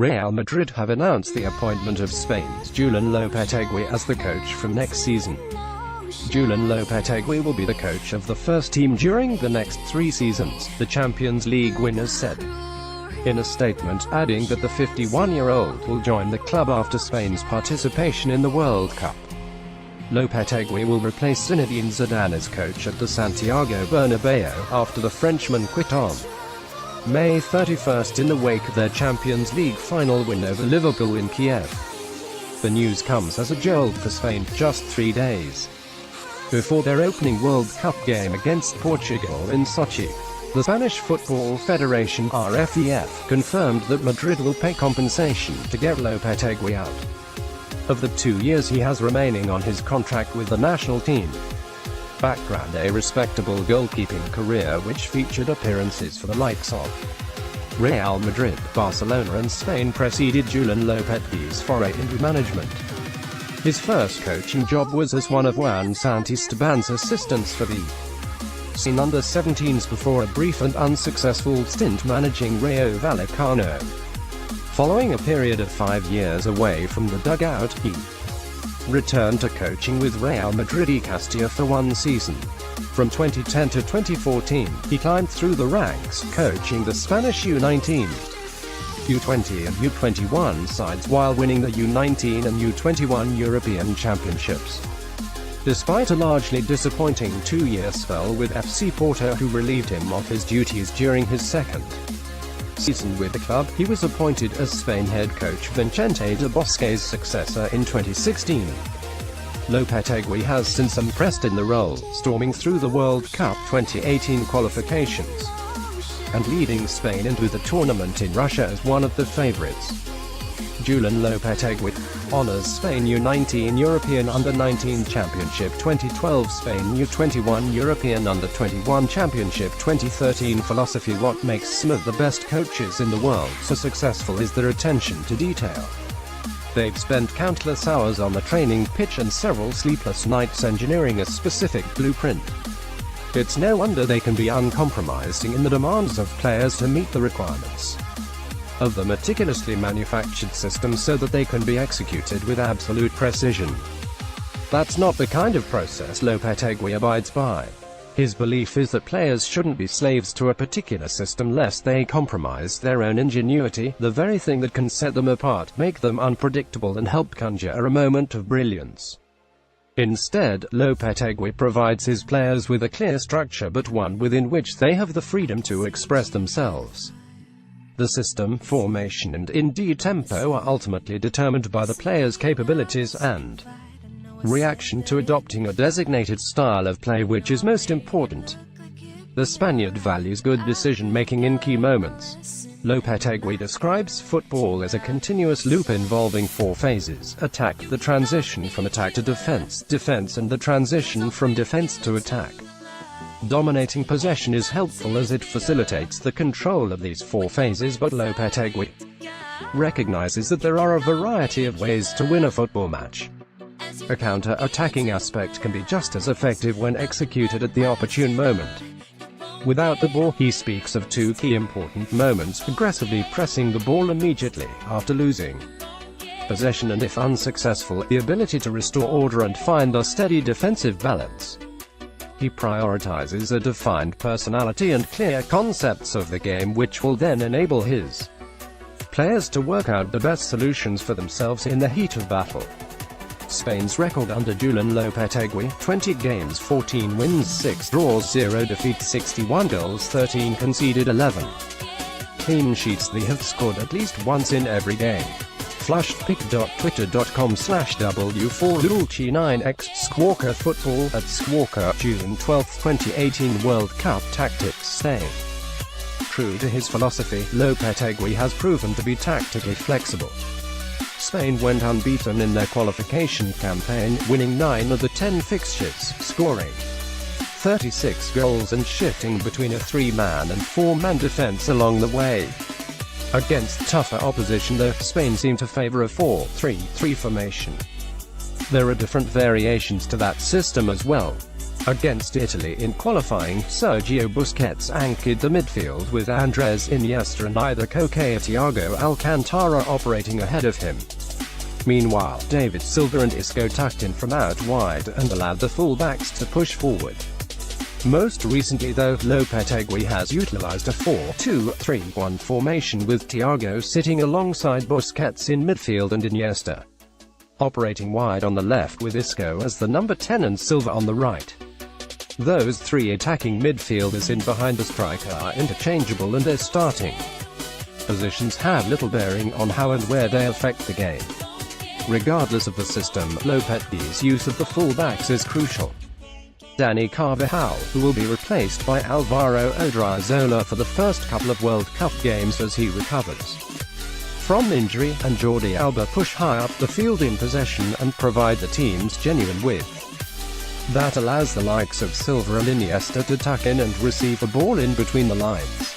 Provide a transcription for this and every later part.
Real Madrid have announced the appointment of Spain's Julen Lopetegui as the coach from next season. Julen Lopetegui will be the coach of the first team during the next 3 seasons, the Champions League winners said. In a statement, adding that the 51-year-old will join the club after Spain's participation in the World Cup. Lopetegui will replace Zinedine Zidane as coach at the Santiago Bernabeu, after the Frenchman quit on May 31st in the wake of their Champions League final win over Liverpool in Kiev. The news comes as a jolt for Spain, just 3 days before their opening World Cup game against Portugal in Sochi. The Spanish Football Federation (RFEF) confirmed that Madrid will pay compensation to get Lopetegui out of the 2 years he has remaining on his contract with the national team. Background: a respectable goalkeeping career which featured appearances for the likes of Real Madrid, Barcelona and Spain preceded Julen Lopetegui's foray into management. His first coaching job was as one of Juan Santisteban's assistants for the under-17s before a brief and unsuccessful stint managing Rayo Vallecano. Following a period of 5 years away from the dugout, he returned to coaching with Real Madrid y Castilla for 1 season. From 2010 to 2014, he climbed through the ranks, coaching the Spanish U19, U20 and U21 sides while winning the U19 and U21 European Championships. Despite a largely disappointing 2-year spell with FC Porto, who relieved him of his duties during his second season with the club, he was appointed as Spain head coach Vicente de Bosque's successor in 2016. Lopetegui has since impressed in the role, storming through the World Cup 2018 qualifications and leading Spain into the tournament in Russia as one of the favorites. Julen Lopetegui honors Spain U19 European Under-19 Championship 2012, Spain U21 European Under-21 Championship 2013 philosophy. What makes some of the best coaches in the world so successful is their attention to detail. They've spent countless hours on the training pitch and several sleepless nights engineering a specific blueprint. It's no wonder they can be uncompromising in the demands of players to meet the requirements of the meticulously manufactured system so that they can be executed with absolute precision. That's not the kind of process Lopetegui abides by. His belief is that players shouldn't be slaves to a particular system lest they compromise their own ingenuity, the very thing that can set them apart, make them unpredictable and help conjure a moment of brilliance. Instead, Lopetegui provides his players with a clear structure, but one within which they have the freedom to express themselves. The system, formation and indeed tempo are ultimately determined by the player's capabilities and reaction to adopting a designated style of play, which is most important. The Spaniard values good decision-making in key moments. Lopetegui describes football as a continuous loop involving 4 phases: attack, the transition from attack to defense, defense and the transition from defense to attack. Dominating possession is helpful as it facilitates the control of these 4 phases, but Lopetegui recognizes that there are a variety of ways to win a football match. A counter-attacking aspect can be just as effective when executed at the opportune moment. Without the ball, he speaks of 2 key important moments: aggressively pressing the ball immediately after losing possession and, if unsuccessful, the ability to restore order and find a steady defensive balance. He prioritizes a defined personality and clear concepts of the game, which will then enable his players to work out the best solutions for themselves in the heat of battle. Spain's record under Julen Lopetegui: 20 games, 14 wins, 6 draws, 0 defeats, 61 goals, 13 conceded, 11 clean sheets. They have scored at least once in every game. Flushedpic.twitter.com/w4Dulce9x Squawka Football at Squawka, June 12, 2018 World Cup Tactics. Stay true to his philosophy, Lopetegui has proven to be tactically flexible. Spain went unbeaten in their qualification campaign, winning 9 of the 10 fixtures, scoring 36 goals and shifting between a 3-man and 4-man defense along the way. Against tougher opposition though, Spain seemed to favor a 4-3-3 formation. There are different variations to that system as well. Against Italy in qualifying, Sergio Busquets anchored the midfield with Andres Iniesta and either Koke or Thiago Alcantara operating ahead of him. Meanwhile, David Silva and Isco tucked in from out wide and allowed the full-backs to push forward. Most recently though, Lopetegui has utilized a 4-2-3-1 formation with Thiago sitting alongside Busquets in midfield and Iniesta operating wide on the left with Isco as the number 10 and Silva on the right. Those three attacking midfielders in behind the striker are interchangeable and their starting positions have little bearing on how and where they affect the game. Regardless of the system, Lopetegui's use of the full-backs is crucial. Dani Carvajal, who will be replaced by Alvaro Odriozola for the first couple of World Cup games as he recovers from injury, and Jordi Alba push high up the field in possession and provide the team's genuine width. That allows the likes of Silva and Iniesta to tuck in and receive a ball in between the lines.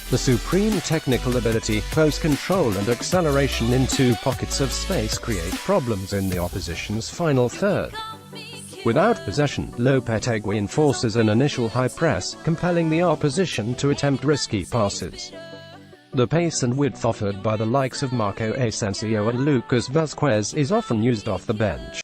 The supreme technical ability, close control and acceleration into pockets of space create problems in the opposition's final third. Without possession, Lopetegui enforces an initial high press, compelling the opposition to attempt risky passes. The pace and width offered by the likes of Marco Asensio and Lucas Vazquez is often used off the bench.